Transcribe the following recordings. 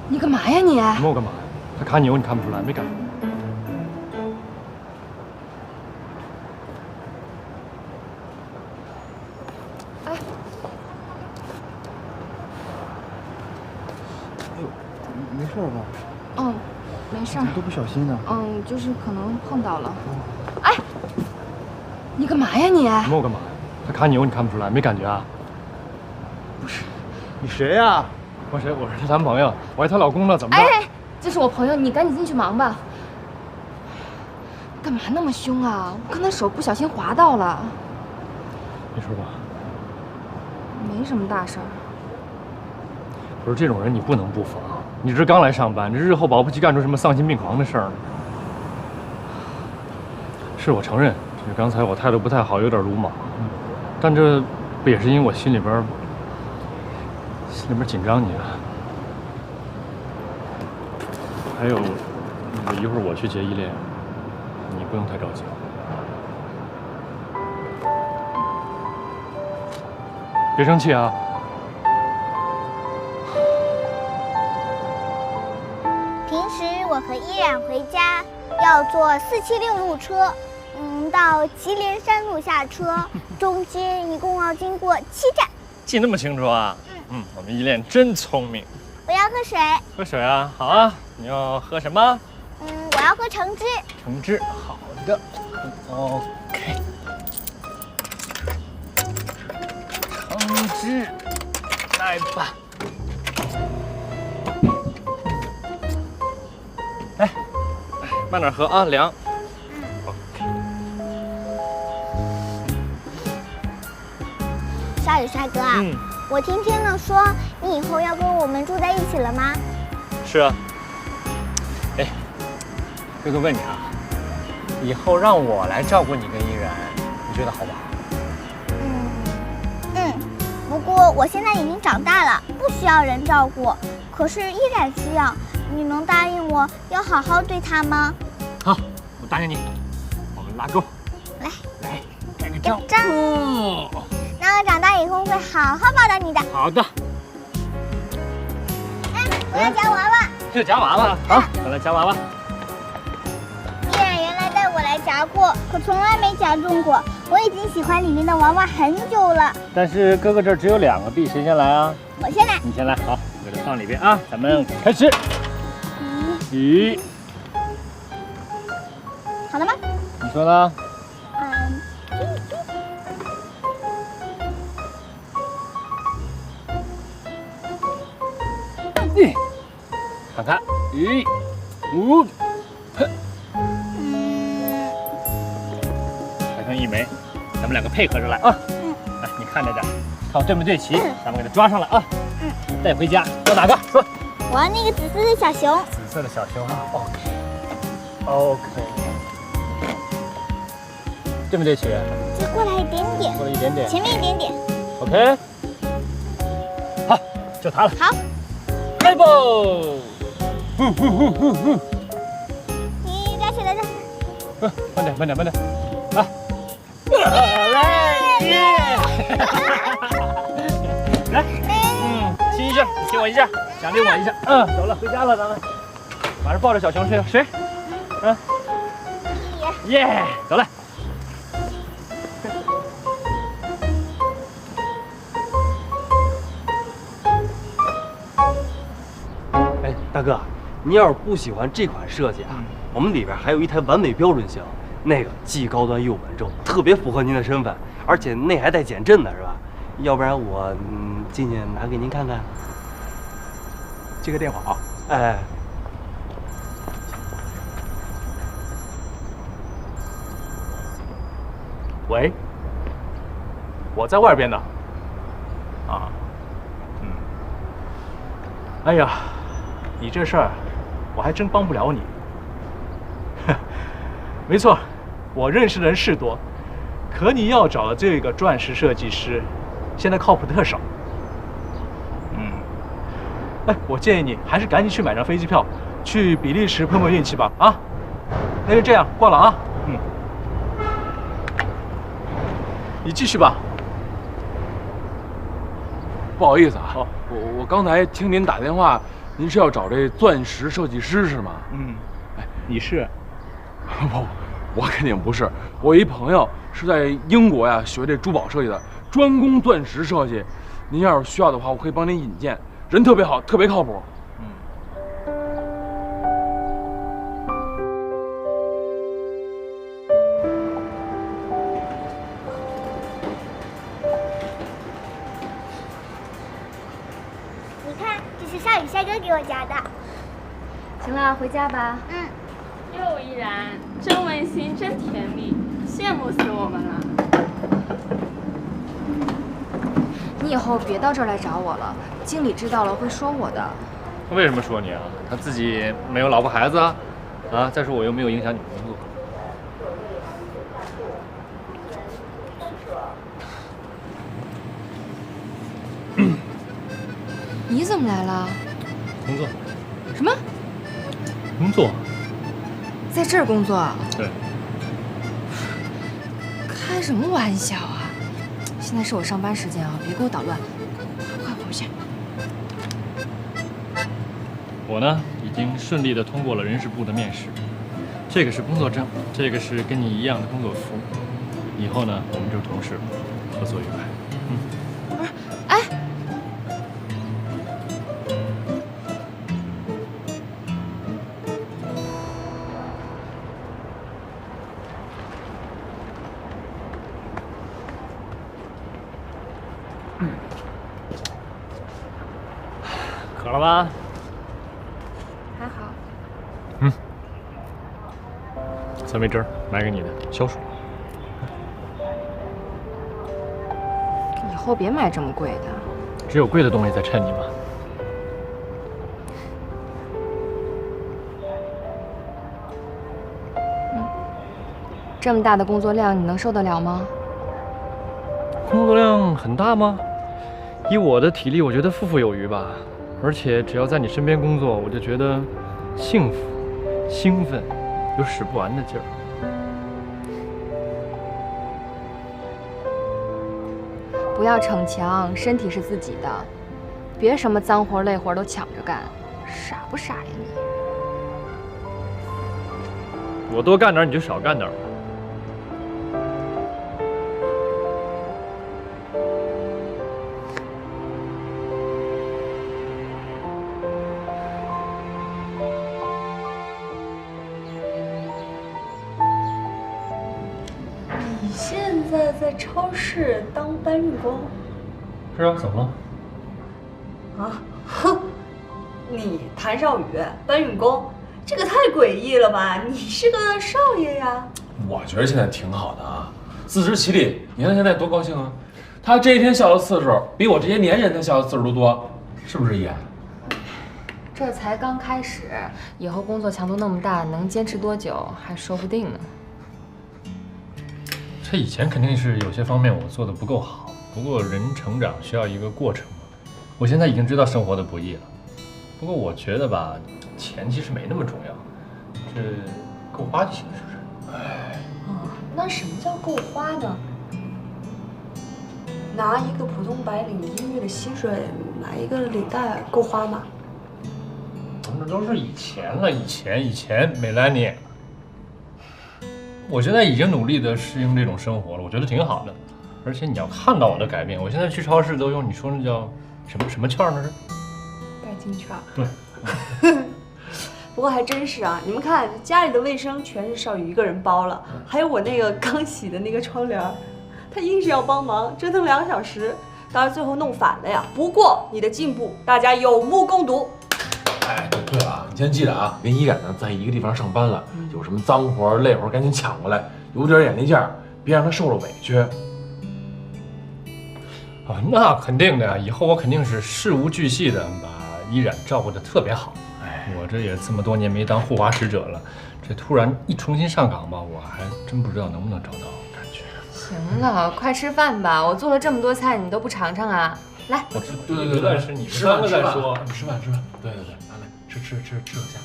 你干嘛呀你？我干嘛呀？他看牛你看不出来没感觉？哎，哎呦，没事吧？嗯，没事。都不小心呢。就是可能碰到了。哎，你干嘛呀你？我干嘛呀？他看牛你看不出来没感觉啊？不是，你谁呀？我谁？我是她男朋友，我爱她老公了，怎么办？哎，这是我朋友，你赶紧进去忙吧。干嘛那么凶啊？我看他手不小心划到了。你说吧。没什么大事儿。不是这种人你不能不防。你这刚来上班，这日后保不齐干出什么丧心病狂的事儿呢。是我承认，这刚才我态度不太好，有点鲁莽，但这不也是因为我心里边紧张你啊？还有，一会儿我去接依恋，你不用太着急。别生气啊！平时我和依然回家要坐476路车，到祁连山路下车，中间一共要经过7站。记那么清楚啊？我们依恋真聪明。我要喝水。喝水啊？好啊。你要喝什么？我要喝橙汁。橙汁，好的。OK。橙汁，来吧。来，慢点喝啊，凉。小雨帅哥啊，我听天乐说你以后要跟我们住在一起了吗？是啊。哎，哥哥问你啊，以后让我来照顾你跟依然，你觉得好不好？不过我现在已经长大了，不需要人照顾，可是依然需要。你能答应我要好好对他吗？好，我答应你。我们拉钩。来，盖个章。那我长大以后会好好报答你的。好的。我要夹娃娃。就夹娃娃。好，我来夹娃娃。依然原来带我来夹过，可从来没夹中过。我已经喜欢里面的娃娃很久了。但是哥哥这儿只有2个币，谁先来啊？我先来。你先来，好，给它放里边啊。咱们开始。咦，好了吗？你说呢？看看，1、5，还剩1枚，咱们2个配合着来啊。来，你看着点，看我对没对齐，咱们给它抓上来啊。带回家要哪个？说。我要那个紫色的小熊。紫色的小熊啊 ，OK，对不对齐？再过来一点点。过来一点点。前面一点点。OK， 好，就它了。好，来吧。你抓起来的。慢点，来，耶！来，亲一下，你亲我一下，奖励我一下。走了，回家了，咱们马上抱着小熊睡。谁？耶，走了。哎，大哥，你要是不喜欢这款设计啊，我们里边还有一台完美标准型，那个既高端又稳重，特别符合您的身份，而且那还带减震的，是吧？要不然我进去拿给您看看。接个电话啊。哎。喂，我在外边呢。哎呀，你这事儿我还真帮不了你。没错，我认识的人是多，可你要找的这个钻石设计师，现在靠谱的特少。哎，我建议你还是赶紧去买张飞机票，去比利时碰碰运气吧。啊，那就这样，挂了啊。你继续吧。不好意思啊，我刚才听您打电话，您是要找这钻石设计师是吗？你是？不，我肯定不是。我一朋友是在英国呀学这珠宝设计的，专攻钻石设计。您要是需要的话，我可以帮您引荐，人特别好，特别靠谱。你看，这是少宇帅哥给我夹的。行了，回家吧。哟，依然真温馨，真甜蜜，羡慕死我们了。你以后别到这儿来找我了，经理知道了会说我的。他为什么说你啊？他自己没有老婆孩子啊？啊，再说我又没有影响你工作。你怎么来了？工作？什么？工作？在这儿工作？对。开什么玩笑啊！现在是我上班时间啊，别给我捣乱，快回去。我呢，已经顺利地通过了人事部的面试，这个是工作证，这个是跟你一样的工作服。以后呢，我们就是同事了，合作愉快。不是，哎，渴了吧？还好。酸梅汁儿，买给你的，消暑。以后别买这么贵的。只有贵的东西才衬你嘛。这么大的工作量，你能受得了吗？工作量很大吗？以我的体力，我觉得富富有余吧。而且只要在你身边工作，我就觉得幸福、兴奋，有使不完的劲儿。不要逞强，身体是自己的，别什么脏活累活都抢着干，傻不傻呀你？我多干点，你就少干点吧。你现在在超市当搬运工是啊，怎么了？啊？哼，你谭少宇搬运工，这个太诡异了吧？你是个少爷呀？我觉得现在挺好的啊，自食其力。你看现在多高兴啊！他这一天笑的次数，比我这些年人他笑的次数都多，是不是依然？这才刚开始，以后工作强度那么大，能坚持多久还说不定呢。这以前肯定是有些方面我做的不够好，不过人成长需要一个过程嘛。我现在已经知道生活的不易了，不过我觉得吧，钱其实没那么重要，这够花就行，是不是？哎，那什么叫够花呢？拿一个普通白领1个月的薪水买一个领带够花吗？那都是以前了，以前，美兰妮。我现在已经努力地适应这种生活了，我觉得挺好的。而且你要看到我的改变，我现在去超市都用你说那叫什么券那是？代金券。对。不过还真是啊，你们看家里的卫生全是少宇一个人包了，还有我那个刚洗的那个窗帘，他硬是要帮忙，折腾2个小时，当然最后弄反了呀。不过你的进步，大家有目共睹。哎，对了啊，你先记着啊，跟依然呢在一个地方上班了，有什么脏活累活赶紧抢过来，有点眼力劲儿，别让他受了委屈。啊，那肯定的呀，以后我肯定是事无巨细的把依然照顾得特别好。哎，我这也这么多年没当护花使者了，这突然一重新上岗吧，我还真不知道能不能找到感觉。行了，快吃饭吧，我做了这么多菜，你都不尝尝啊？来，我对，不但是你们吃饭3个在说，吃饭，对，来吃个下。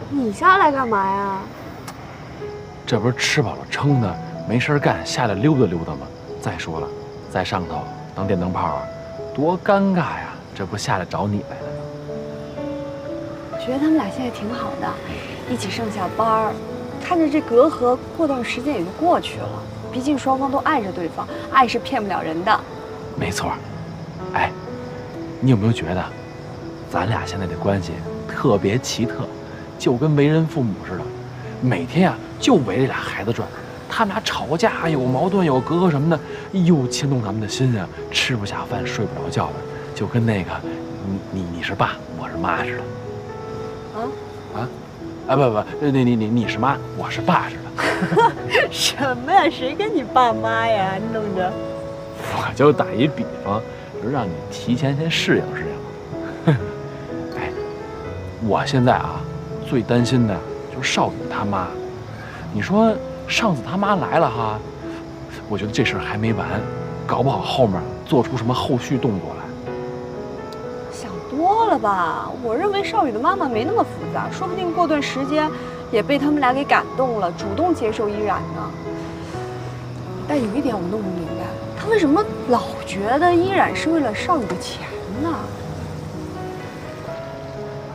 你下来干嘛呀？这不是吃饱了撑的，没事干，下来溜达溜达吗？再说了，在上头当电灯泡，多尴尬呀！这不下来找你来了吗？我觉得他们俩现在挺好的，一起上下班，看着这隔阂，过段时间也就过去了。毕竟双方都爱着对方，爱是骗不了人的。没错。哎，你有没有觉得，咱俩现在的关系特别奇特，就跟为人父母似的，每天呀就围着俩孩子转。他们俩吵架有矛盾有隔阂什么的，又牵动咱们的心啊，吃不下饭睡不着觉的，就跟那个你是爸我是妈似的。你是妈我是爸似的。什么呀？谁跟你爸妈呀？弄着。我就打一比方，就让你提前先适应适应。哎，我现在啊最担心的就是少宇他妈。你说上次他妈来了哈，我觉得这事儿还没完，搞不好后面做出什么后续动作来。想多了吧？我认为少宇的妈妈没那么复杂，说不定过段时间也被他们俩给感动了，主动接受依然呢。但有一点我弄不明白，他为什么老觉得依然是为了少宇的钱呢？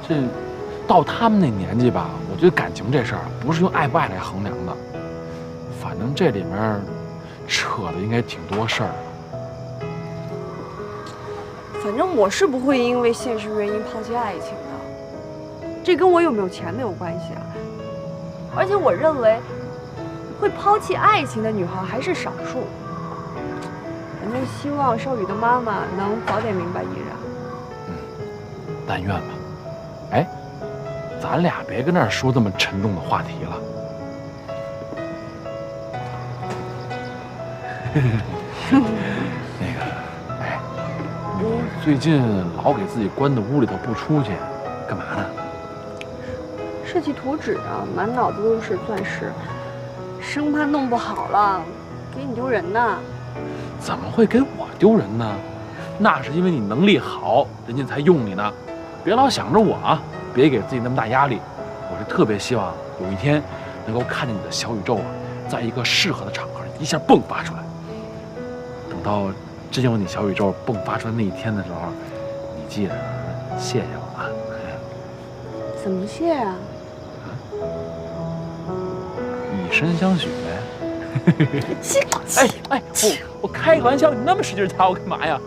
这到他们那年纪吧，我觉得感情这事儿不是用爱不爱来衡量的。反正这里面扯的应该挺多事儿的。反正我是不会因为现实原因抛弃爱情的，这跟我有没有钱没有关系啊。而且我认为，会抛弃爱情的女孩还是少数。反正希望少宇的妈妈能早点明白依然。但愿吧。哎，咱俩别跟那儿说这么沉重的话题了。那个，哎，你最近老给自己关在屋里头不出去，干嘛呢？设计图纸啊，满脑子都是钻石，生怕弄不好了，给你丢人呢。怎么会给我丢人呢？那是因为你能力好，人家才用你呢。别老想着我啊，别给自己那么大压力。我是特别希望有一天能够看见你的小宇宙啊，在一个适合的场合一下迸发出来。等到真有你小宇宙迸发出来那一天的时候，你记着谢谢我啊。怎么谢啊？以身相许呗。哎，我开个玩笑，你那么使劲打我干嘛呀？